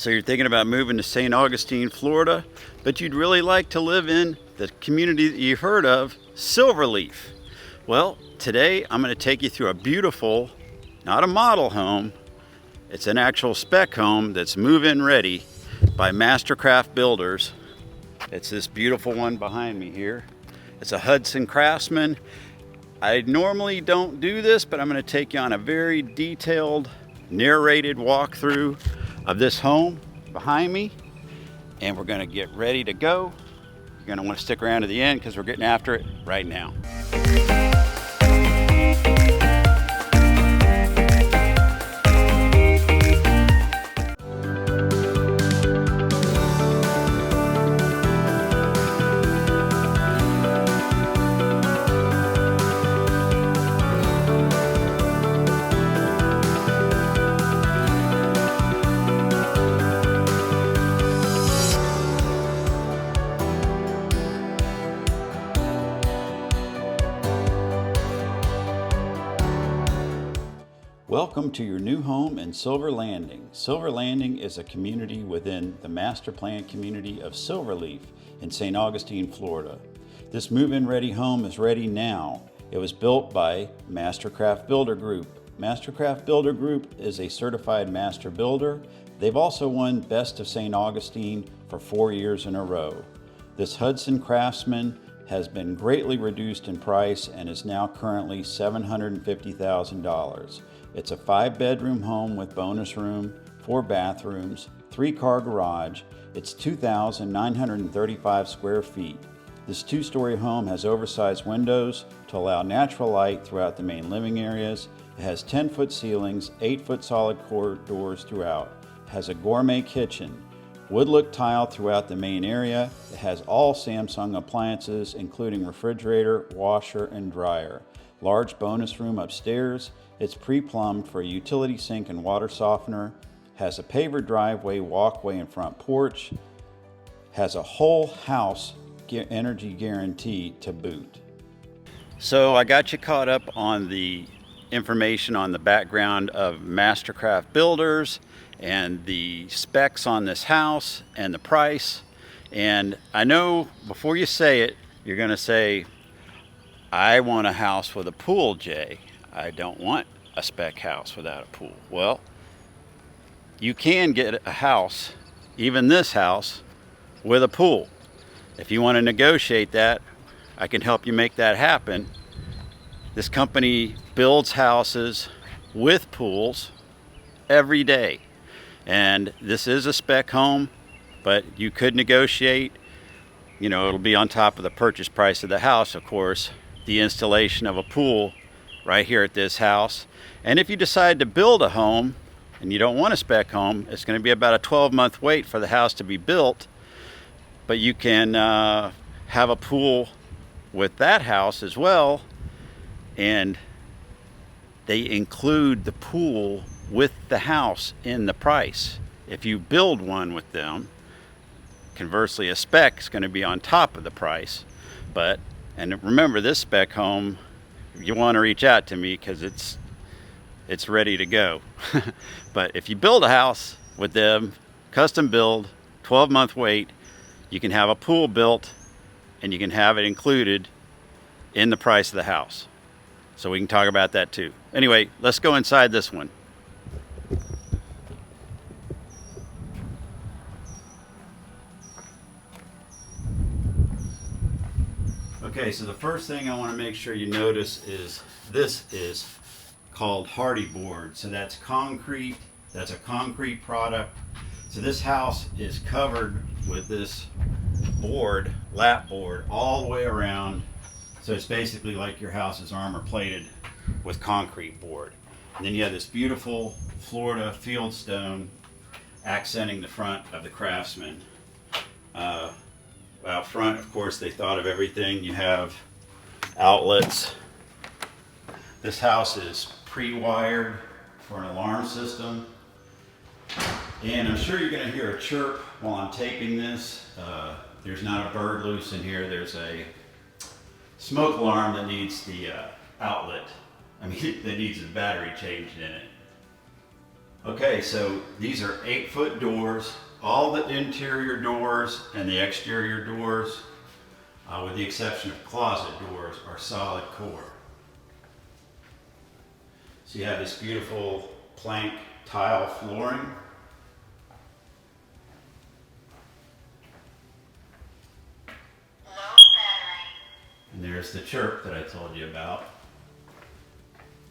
So you're thinking about moving to Saint Augustine, Florida, but you'd really like to live in the community that you've heard of, Silverleaf. Well, today I'm going to take you through a beautiful, not a model home, it's an actual spec home that's move-in ready by MasterCraft Builders. It's this beautiful one behind me here. It's a Hudson Craftsman. I normally don't do this, but I'm going to take you on a very detailed, narrated walkthrough of this home behind me, and we're going to get ready to go. You're going to want to stick around to the end because we're getting after it right now. Welcome to your new home in Silver Landing. Silver Landing is a community within the master plan community of Silverleaf in Saint Augustine, Florida. This move-in ready home is ready now. It was built by MasterCraft Builder Group. MasterCraft Builder Group is a certified master builder. They've also won Best of Saint Augustine for 4 years in a row. This Hudson Craftsman has been greatly reduced in price and is now currently $750,000. It's a 5-bedroom home with bonus room, 4 bathrooms, 3-car garage. It's 2,935 square feet. This 2-story home has oversized windows to allow natural light throughout the main living areas. It has 10-foot ceilings, 8-foot solid core doors throughout. It has a gourmet kitchen, wood look tile throughout the main area. It has all Samsung appliances, including refrigerator, washer, and dryer. Large bonus room upstairs. It's pre-plumbed for a utility sink and water softener. Has a paver driveway, walkway, and front porch. Has a whole house energy guarantee to boot. So I got you caught up on the information on the background of MasterCraft Builders and the specs on this house and the price. And I know before you say it, you're going to say, I want a house with a pool, Jay. I don't want a spec house without a pool. Well, you can get a house, even this house, with a pool. If you want to negotiate that, I can help you make that happen. This company builds houses with pools every day. And this is a spec home, but you could negotiate. You know, it'll be on top of the purchase price of the house, of course, the installation of a pool right here at this house. And if you decide to build a home and you don't want a spec home, it's going to be about a 12-month wait for the house to be built. But you can have a pool with that house as well, and they include the pool with the house in the price. If you build one with them, conversely, a spec is going to be on top of the price. And remember, this spec home, you want to reach out to me because it's ready to go. But if you build a house with them, custom build, 12-month wait, you can have a pool built and you can have it included in the price of the house. So we can talk about that too. Anyway, let's go inside this one. Okay, so the first thing I want to make sure you notice is this is called hardy board. So that's concrete, that's a concrete product. So this house is covered with this board, lap board, all the way around. So it's basically like your house is armor plated with concrete board. And then you have this beautiful Florida field stone accenting the front of the Craftsman. Out front, of course, they thought of everything. You have outlets. This house is pre-wired for an alarm system. And I'm sure you're going to hear a chirp while I'm taping this. There's not a bird loose in here. There's a smoke alarm that needs the outlet. That needs the battery changed in it. Okay, so these are 8-foot doors. All the interior doors and the exterior doors, with the exception of closet doors, are solid core. So you have this beautiful plank tile flooring. And there's the chirp that I told you about.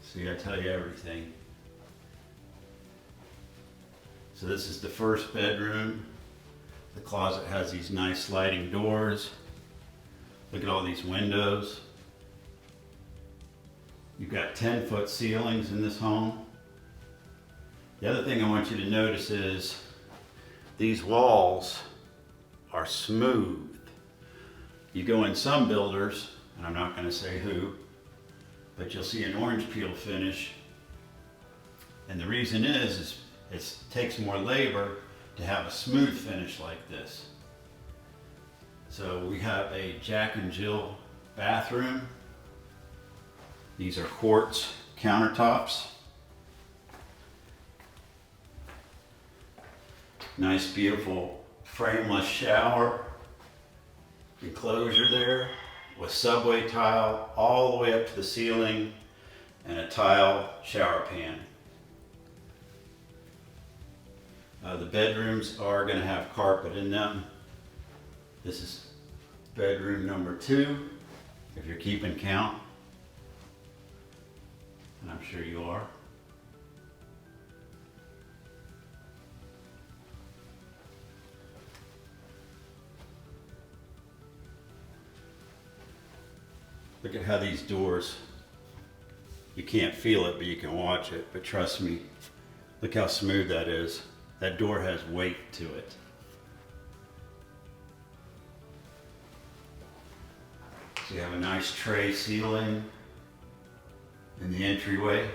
See, I tell you everything. So this is the first bedroom. The closet has these nice sliding doors. Look at all these windows. You've got 10-foot ceilings in this home. The other thing I want you to notice is these walls are smooth. You go in some builders, and I'm not going to say who, but you'll see an orange peel finish. And the reason is it takes more labor to have a smooth finish like this. So we have a Jack and Jill bathroom. These are quartz countertops. Nice, beautiful frameless shower enclosure there with subway tile all the way up to the ceiling and a tile shower pan. The bedrooms are going to have carpet in them. This is bedroom number 2, if you're keeping count, and I'm sure you are. Look at how these doors, you can't feel it, but you can watch it. But trust me, look how smooth that is. That door has weight to it. So you have a nice tray ceiling in the entryway.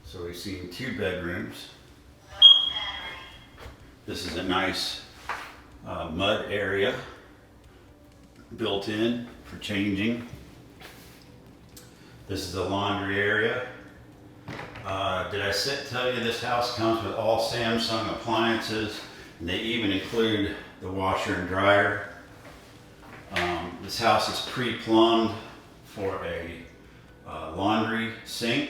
So we've seen 2 bedrooms. This is a nice mud area built in for changing. This is the laundry area. Did I tell you this house comes with all Samsung appliances, and they even include the washer and dryer. This house is pre-plumbed for a laundry sink.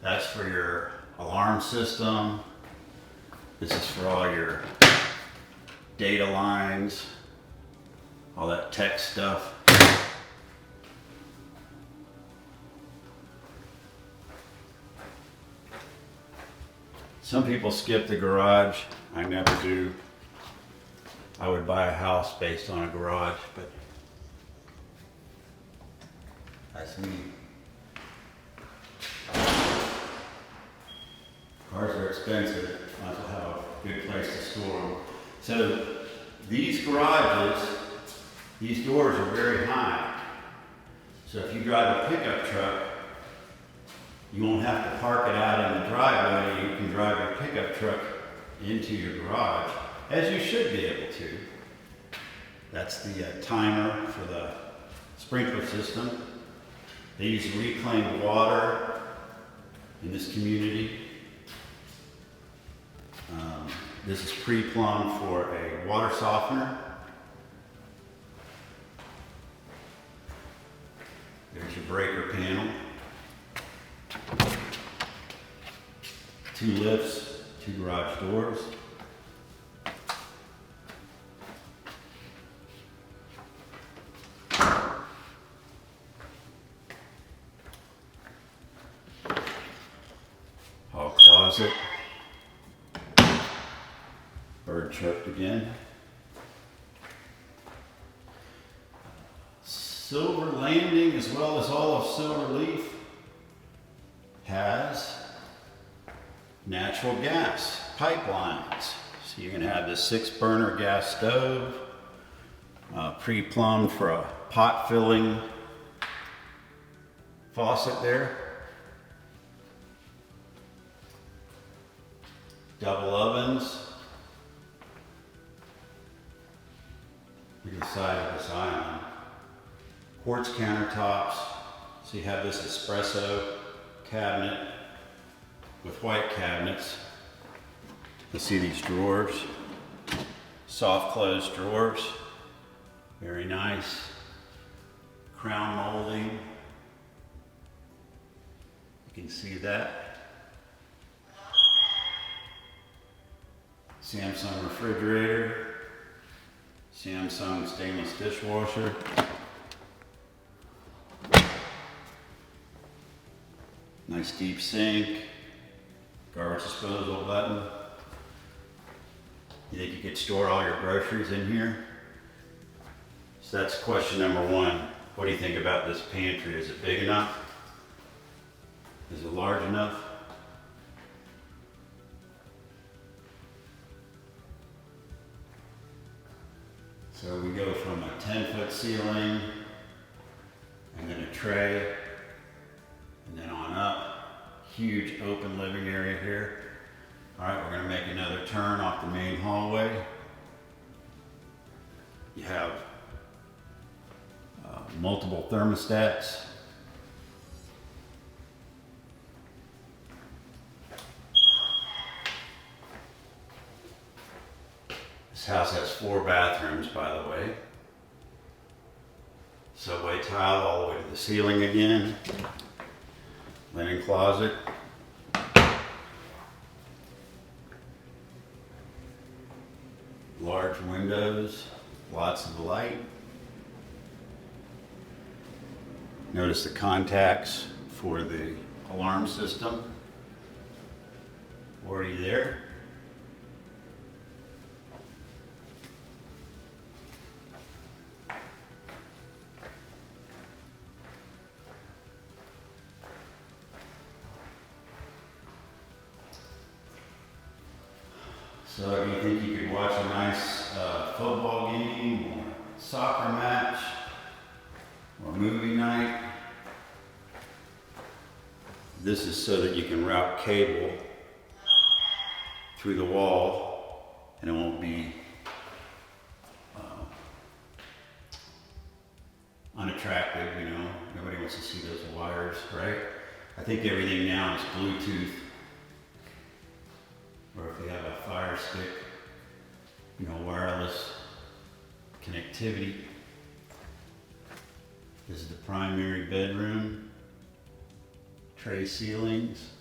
That's for your alarm system. This is for all your data lines, all that tech stuff. Some people skip the garage. I never do. I would buy a house based on a garage, but that's me. Cars are expensive. Might as well have a good place to store them. So these garages, these doors are very high. So if you drive a pickup truck, you won't have to park it out in the driveway. You can drive your pickup truck into your garage, as you should be able to. That's the timer for the sprinkler system. They use reclaimed water in this community. This is pre-plumbed for a water softener. There's your breaker panel. 2 lifts, 2 garage doors. Hall closet. Bird chirped again. Silver Landing, as well as all of Silverleaf, has natural gas pipelines. So you can have this 6-burner gas stove, pre-plumbed for a pot filling faucet there. Double ovens. Look at the size of this island. Quartz countertops. So you have this espresso cabinet with white cabinets. You see these drawers, soft closed drawers. Very nice. Crown molding. You can see that. Samsung refrigerator. Samsung stainless dishwasher. Nice deep sink. Garbage disposal button. You think you could store all your groceries in here? So that's question number one. What do you think about this pantry? Is it big enough? Is it large enough? So we go from a 10-foot ceiling, and then a tray, and then on up. Huge open living area here. All right, we're gonna make another turn off the main hallway. You have multiple thermostats. This house has 4 bathrooms, by the way. Subway tile all the way to the ceiling again. Linen closet. Large windows, lots of light. Notice the contacts for the alarm system. Already there. So if you think you could watch a nice football game or soccer match or movie night, this is so that you can route cable through the wall and it won't be unattractive, you know. Nobody wants to see those wires, right? I think everything now is Bluetooth. Or if you have a Fire Stick, you know, wireless connectivity. This is the primary bedroom. Tray ceilings.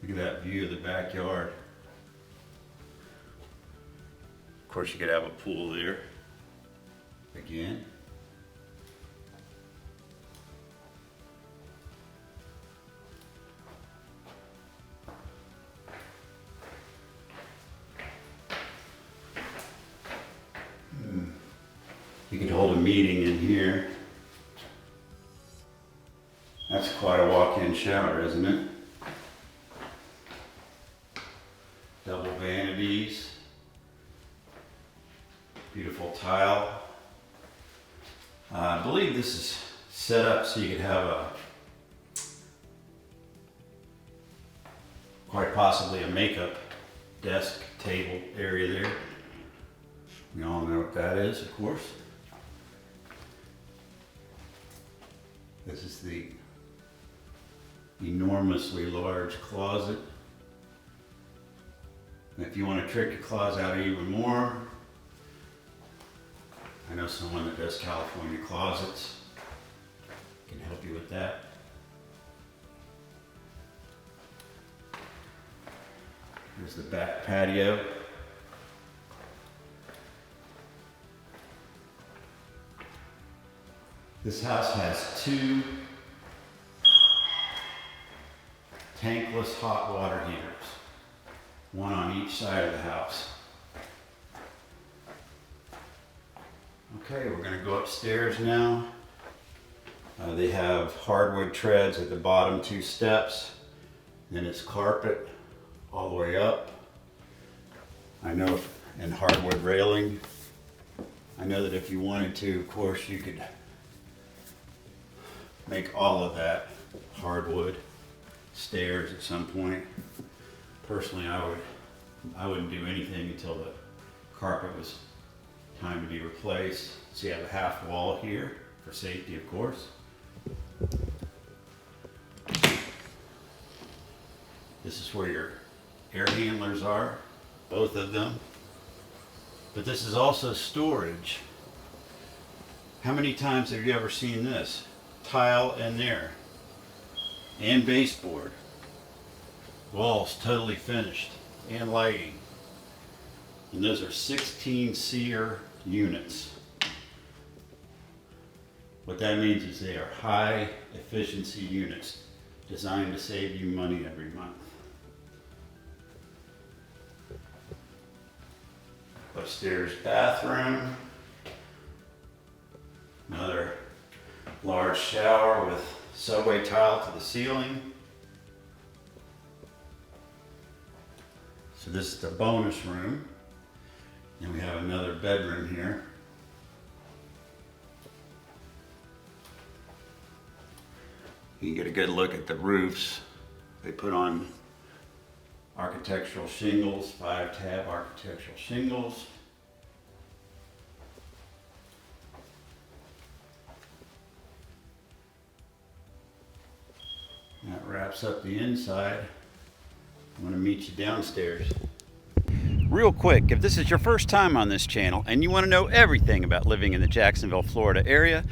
Look at that view of the backyard. Of course, you could have a pool there. Again. You could hold a meeting in here. That's quite a walk-in shower, isn't it? Double vanities. Beautiful tile. I believe this is set up so you could have quite possibly a makeup desk table area there. We all know what that is, of course. This is the enormously large closet. And if you want to trick your closet out even more, I know someone that does California closets can help you with that. Here's the back patio. This house has 2 tankless hot water heaters, one on each side of the house. Okay, we're going to go upstairs now. They have hardwood treads at the bottom 2 steps, then it's carpet all the way up. I know, and hardwood railing. I know that if you wanted to, of course, you could make all of that hardwood stairs at some point. Personally, I would I wouldn't do anything until the carpet was time to be replaced. So you have a half wall here for safety, of course. This is where your air handlers are, both of them. But this is also storage. How many times have you ever seen this? Tile in there, and baseboard. Walls totally finished, and lighting. And those are 16 SEER units. What that means is they are high efficiency units designed to save you money every month. Upstairs bathroom. Another large shower with subway tile to the ceiling. So this is the bonus room. And we have another bedroom here. You can get a good look at the roofs. They put on architectural shingles, 5-tab architectural shingles. That wraps up the inside. I'm going to meet you downstairs. Real quick, if this is your first time on this channel and you want to know everything about living in the Jacksonville, Florida area,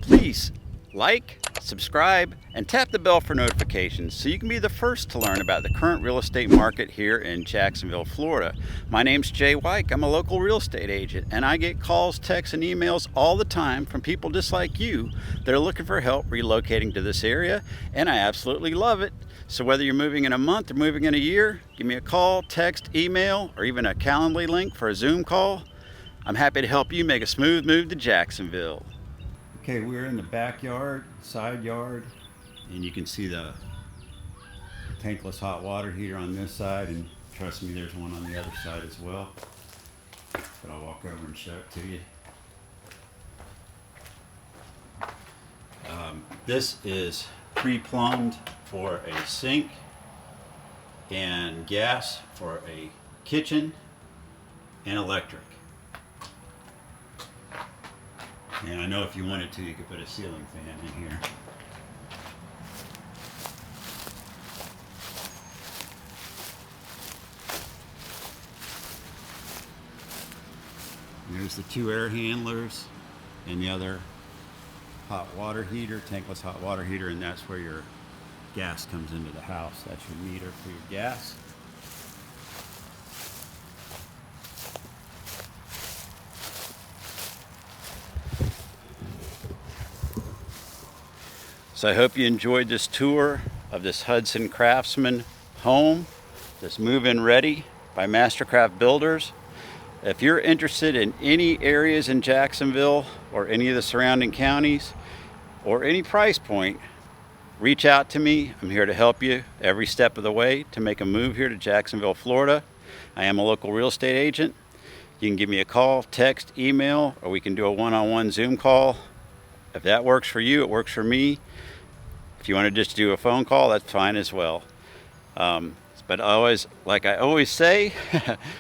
please like, subscribe, and tap the bell for notifications so you can be the first to learn about the current real estate market here in Jacksonville, Florida. My name's Jay Wike. I'm a local real estate agent, and I get calls, texts, and emails all the time from people just like you that are looking for help relocating to this area, and I absolutely love it. So whether you're moving in a month or moving in a year, give me a call, text, email, or even a Calendly link for a Zoom call. I'm happy to help you make a smooth move to Jacksonville. Okay, we're in the backyard, side yard, and you can see the tankless hot water heater on this side, and trust me, there's one on the other side as well. But I'll walk over and show it to you. This is pre-plumbed for a sink and gas for a kitchen and electric. And I know if you wanted to, you could put a ceiling fan in here. There's the 2 air handlers and the other hot water heater, tankless hot water heater, and that's where your gas comes into the house. That's your meter for your gas. So I hope you enjoyed this tour of this Hudson Craftsman home that's move-in ready by MasterCraft Builders. If you're interested in any areas in Jacksonville or any of the surrounding counties or any price point, reach out to me. I'm here to help you every step of the way to make a move here to Jacksonville, Florida. I am a local real estate agent. You can give me a call, text, email, or we can do a one-on-one Zoom call. If that works for you, it works for me. If you want to just do a phone call, that's fine as well. But always, like I always say,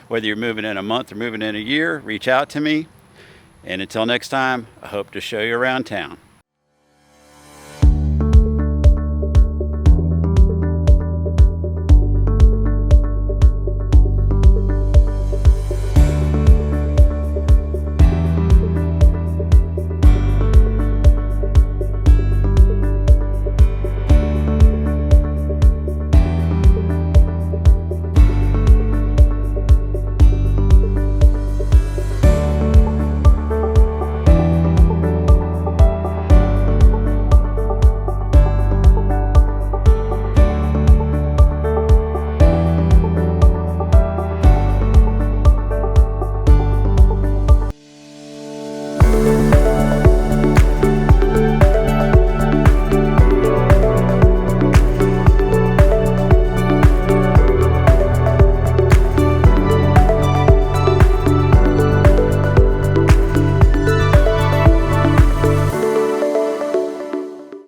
whether you're moving in a month or moving in a year, reach out to me. And until next time, I hope to show you around town.